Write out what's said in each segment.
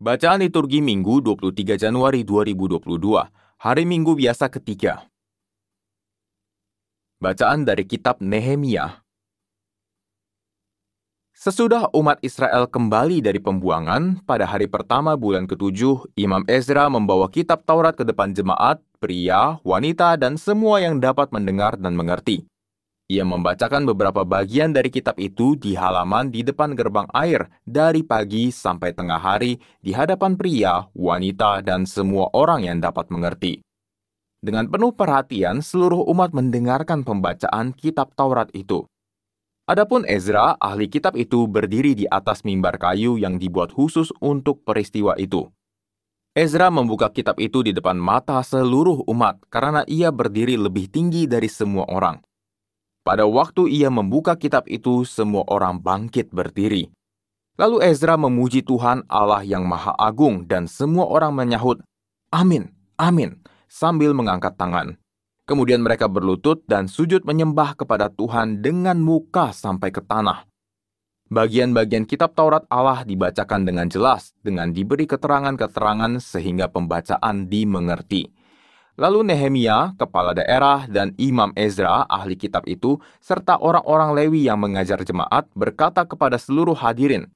Bacaan liturgi Minggu 23 Januari 2022, hari Minggu biasa ketiga. Bacaan dari kitab Nehemia. Sesudah umat Israel kembali dari pembuangan, pada hari pertama bulan ke-7, Imam Ezra membawa kitab Taurat ke depan jemaat, pria, wanita, dan semua yang dapat mendengar dan mengerti. Ia membacakan beberapa bagian dari kitab itu di halaman di depan gerbang air dari pagi sampai tengah hari di hadapan pria, wanita, dan semua orang yang dapat mengerti. Dengan penuh perhatian, seluruh umat mendengarkan pembacaan kitab Taurat itu. Adapun Ezra, ahli kitab itu berdiri di atas mimbar kayu yang dibuat khusus untuk peristiwa itu. Ezra membuka kitab itu di depan mata seluruh umat karena ia berdiri lebih tinggi dari semua orang. Pada waktu ia membuka kitab itu, semua orang bangkit berdiri. Lalu Ezra memuji Tuhan Allah yang Maha Agung dan semua orang menyahut, "Amin, amin," sambil mengangkat tangan. Kemudian mereka berlutut dan sujud menyembah kepada Tuhan dengan muka sampai ke tanah. Bagian-bagian kitab Taurat Allah dibacakan dengan jelas, dengan diberi keterangan-keterangan sehingga pembacaan dimengerti. Lalu Nehemia, kepala daerah, dan Imam Ezra, ahli kitab itu, serta orang-orang Lewi yang mengajar jemaat, berkata kepada seluruh hadirin,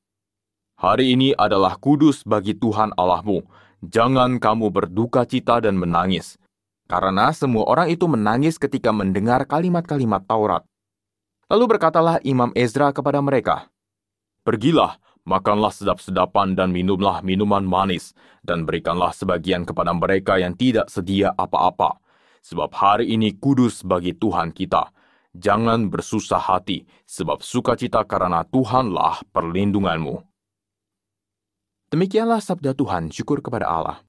"Hari ini adalah kudus bagi Tuhan Allahmu. Jangan kamu berduka cita dan menangis." Karena semua orang itu menangis ketika mendengar kalimat-kalimat Taurat. Lalu berkatalah Imam Ezra kepada mereka, "Pergilah, makanlah sedap-sedapan dan minumlah minuman manis, dan berikanlah sebagian kepada mereka yang tidak sedia apa-apa. Sebab hari ini kudus bagi Tuhan kita. Jangan bersusah hati, sebab sukacita karena Tuhanlah perlindunganmu." Demikianlah sabda Tuhan, syukur kepada Allah.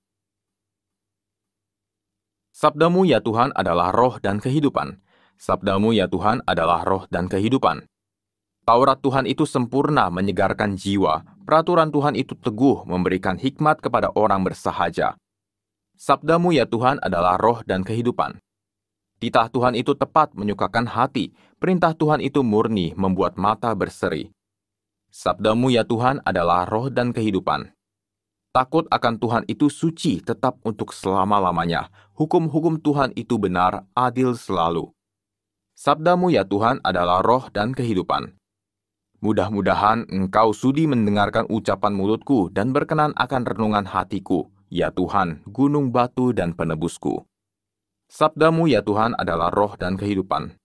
Sabdamu ya Tuhan adalah roh dan kehidupan. Sabdamu ya Tuhan adalah roh dan kehidupan. Taurat Tuhan itu sempurna menyegarkan jiwa, peraturan Tuhan itu teguh memberikan hikmat kepada orang bersahaja. Sabdamu ya Tuhan adalah roh dan kehidupan. Titah Tuhan itu tepat menyukakan hati, perintah Tuhan itu murni membuat mata berseri. Sabdamu ya Tuhan adalah roh dan kehidupan. Takut akan Tuhan itu suci tetap untuk selama-lamanya, hukum-hukum Tuhan itu benar, adil selalu. Sabdamu ya Tuhan adalah roh dan kehidupan. Mudah-mudahan engkau sudi mendengarkan ucapan mulutku dan berkenan akan renungan hatiku, ya Tuhan, gunung batu dan penebusku. Sabdamu ya Tuhan adalah roh dan kehidupan.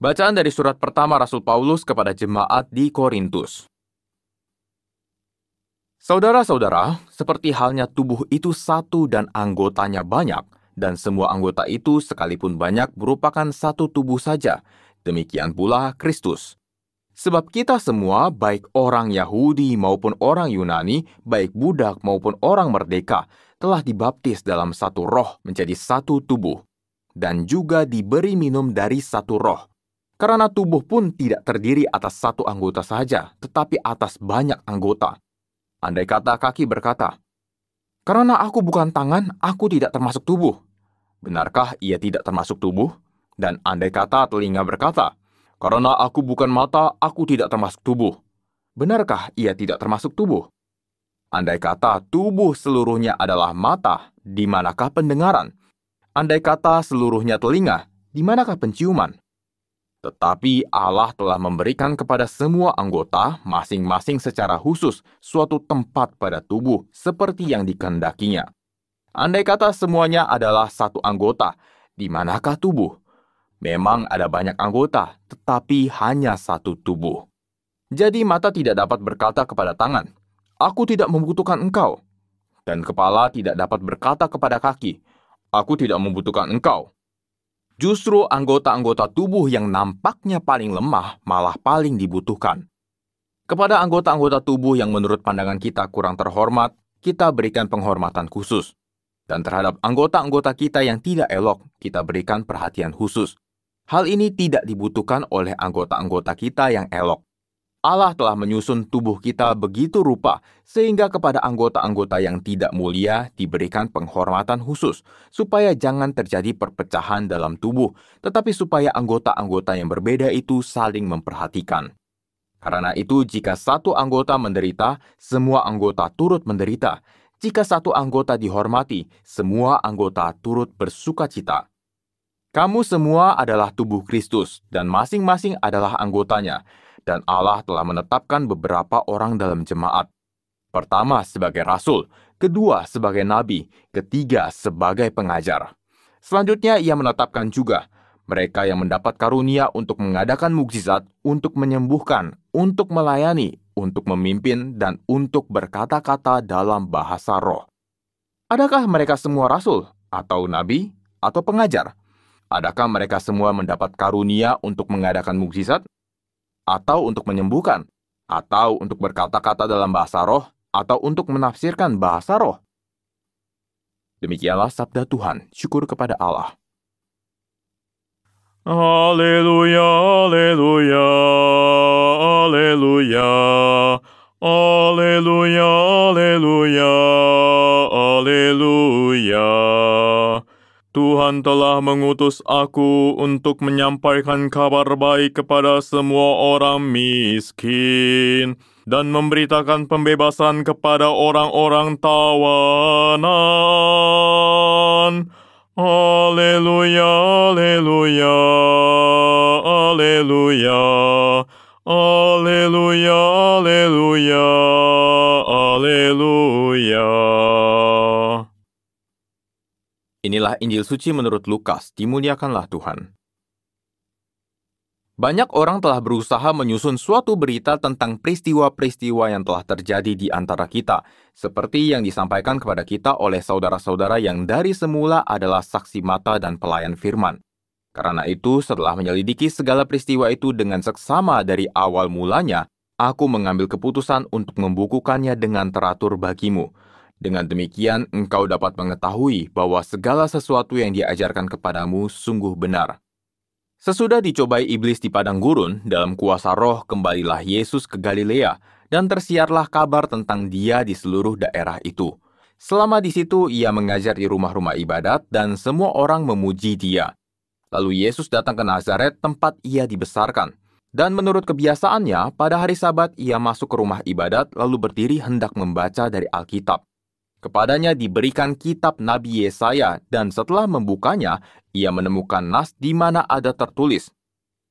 Bacaan dari surat pertama Rasul Paulus kepada jemaat di Korintus. Saudara-saudara, seperti halnya tubuh itu satu dan anggotanya banyak, dan semua anggota itu sekalipun banyak merupakan satu tubuh saja, demikian pula Kristus. Sebab kita semua, baik orang Yahudi maupun orang Yunani, baik budak maupun orang merdeka, telah dibaptis dalam satu roh menjadi satu tubuh, dan juga diberi minum dari satu roh. Karena tubuh pun tidak terdiri atas satu anggota saja, tetapi atas banyak anggota. Andai kata kaki berkata, "Karena aku bukan tangan, aku tidak termasuk tubuh." Benarkah ia tidak termasuk tubuh? Dan andai kata telinga berkata, "Karena aku bukan mata, aku tidak termasuk tubuh." Benarkah ia tidak termasuk tubuh? Andai kata tubuh seluruhnya adalah mata, di manakah pendengaran? Andai kata seluruhnya telinga, di manakah penciuman? Tetapi Allah telah memberikan kepada semua anggota, masing-masing secara khusus, suatu tempat pada tubuh, seperti yang dikehendakinya. Andai kata semuanya adalah satu anggota, di manakah tubuh? Memang ada banyak anggota, tetapi hanya satu tubuh. Jadi mata tidak dapat berkata kepada tangan, "Aku tidak membutuhkan engkau." Dan kepala tidak dapat berkata kepada kaki, "Aku tidak membutuhkan engkau." Justru anggota-anggota tubuh yang nampaknya paling lemah malah paling dibutuhkan. Kepada anggota-anggota tubuh yang menurut pandangan kita kurang terhormat, kita berikan penghormatan khusus. Dan terhadap anggota-anggota kita yang tidak elok, kita berikan perhatian khusus. Hal ini tidak dibutuhkan oleh anggota-anggota kita yang elok. Allah telah menyusun tubuh kita begitu rupa, sehingga kepada anggota-anggota yang tidak mulia diberikan penghormatan khusus, supaya jangan terjadi perpecahan dalam tubuh, tetapi supaya anggota-anggota yang berbeda itu saling memperhatikan. Karena itu, jika satu anggota menderita, semua anggota turut menderita. Jika satu anggota dihormati, semua anggota turut bersukacita. Kamu semua adalah tubuh Kristus, dan masing-masing adalah anggotanya. Dan Allah telah menetapkan beberapa orang dalam jemaat. Pertama sebagai rasul, kedua sebagai nabi, ketiga sebagai pengajar. Selanjutnya ia menetapkan juga mereka yang mendapat karunia untuk mengadakan mukjizat, untuk menyembuhkan, untuk melayani, untuk memimpin, dan untuk berkata-kata dalam bahasa roh. Adakah mereka semua rasul, atau nabi, atau pengajar? Adakah mereka semua mendapat karunia untuk mengadakan mukjizat, atau untuk menyembuhkan, atau untuk berkata-kata dalam bahasa roh, atau untuk menafsirkan bahasa roh? Demikianlah sabda Tuhan. Syukur kepada Allah. Haleluya, haleluya, haleluya, haleluya, haleluya, haleluya. Tuhan telah mengutus aku untuk menyampaikan kabar baik kepada semua orang miskin dan memberitakan pembebasan kepada orang-orang tawanan. Haleluya, haleluya, haleluya, haleluya, haleluya, haleluya. Inilah Injil suci menurut Lukas, dimuliakanlah Tuhan. Banyak orang telah berusaha menyusun suatu berita tentang peristiwa-peristiwa yang telah terjadi di antara kita, seperti yang disampaikan kepada kita oleh saudara-saudara yang dari semula adalah saksi mata dan pelayan firman. Karena itu, setelah menyelidiki segala peristiwa itu dengan seksama dari awal mulanya, aku mengambil keputusan untuk membukukannya dengan teratur bagimu. Dengan demikian, engkau dapat mengetahui bahwa segala sesuatu yang diajarkan kepadamu sungguh benar. Sesudah dicobai iblis di padang gurun, dalam kuasa roh kembalilah Yesus ke Galilea, dan tersiarlah kabar tentang dia di seluruh daerah itu. Selama di situ, ia mengajar di rumah-rumah ibadat, dan semua orang memuji dia. Lalu Yesus datang ke Nazaret, tempat ia dibesarkan. Dan menurut kebiasaannya, pada hari Sabat ia masuk ke rumah ibadat, lalu berdiri hendak membaca dari Alkitab. Kepadanya diberikan kitab Nabi Yesaya, dan setelah membukanya, ia menemukan nas di mana ada tertulis,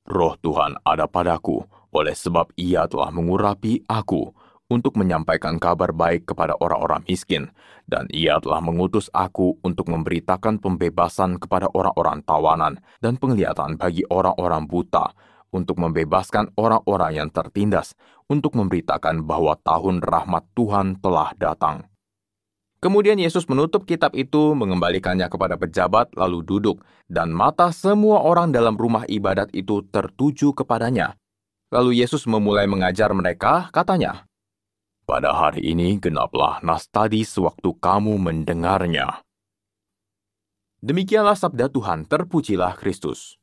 "Roh Tuhan ada padaku, oleh sebab ia telah mengurapi aku untuk menyampaikan kabar baik kepada orang-orang miskin, dan ia telah mengutus aku untuk memberitakan pembebasan kepada orang-orang tawanan dan penglihatan bagi orang-orang buta, untuk membebaskan orang-orang yang tertindas, untuk memberitakan bahwa tahun rahmat Tuhan telah datang." Kemudian Yesus menutup kitab itu, mengembalikannya kepada pejabat, lalu duduk, dan mata semua orang dalam rumah ibadat itu tertuju kepadanya. Lalu Yesus memulai mengajar mereka, katanya, "Pada hari ini genaplah nas tadi sewaktu kamu mendengarnya." Demikianlah sabda Tuhan, terpujilah Kristus.